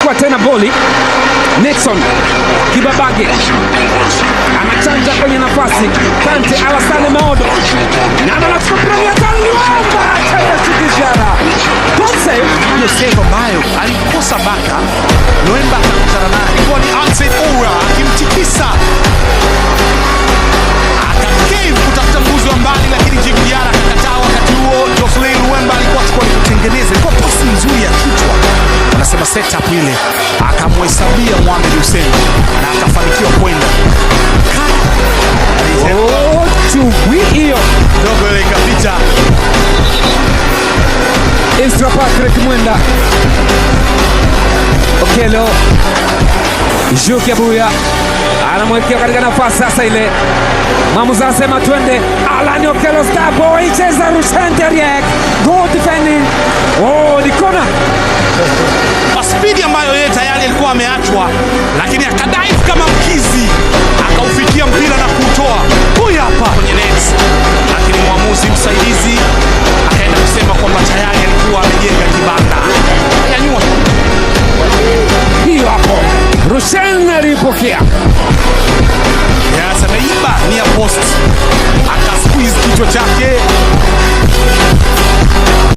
anachukua tena boli. Nixon Kibabage anachanja kwenye nafasi. Kante Alassane Maodo na anachukua mpira tani Luemba chanja Shikijara. Don't save. Hiyo save ambayo alikosa Baka, Luemba akakutana naye. Ilikuwa ni Ansel Oura akimtikisa. Akakave kutafuta mbuzi wa mbali, lakini Shikijara akakataa. Wakati huo Jocelyn Luemba alikuwa chukua kutengeneza. Ilikuwa pasi nzuri ya kichwa. Wanasema setup ile. Akamhesabia Mohamed Hussein na akafanikiwa kwenda. Hiyo dogo ile ikapita. Isra Patrick Mwenda Okelo Juki Abuya anamwekea katika nafasi sasa ile. Mwamuzi anasema twende. Alani Okelo star boy cheza Rushan Deriek. Good defending. Oh, ni kona. Kwa spidi ambayo yeye tayari alikuwa ameachwa, lakini akadive kama mkizi, akaufikia mpira na kuutoa. Huyu hapa kwenye net. Lakini mwamuzi msaidizi akaenda kusema kwamba tayari alikuwa amejenga kibanda. Yanyua. Hiyo hapo. Rushan alipokea.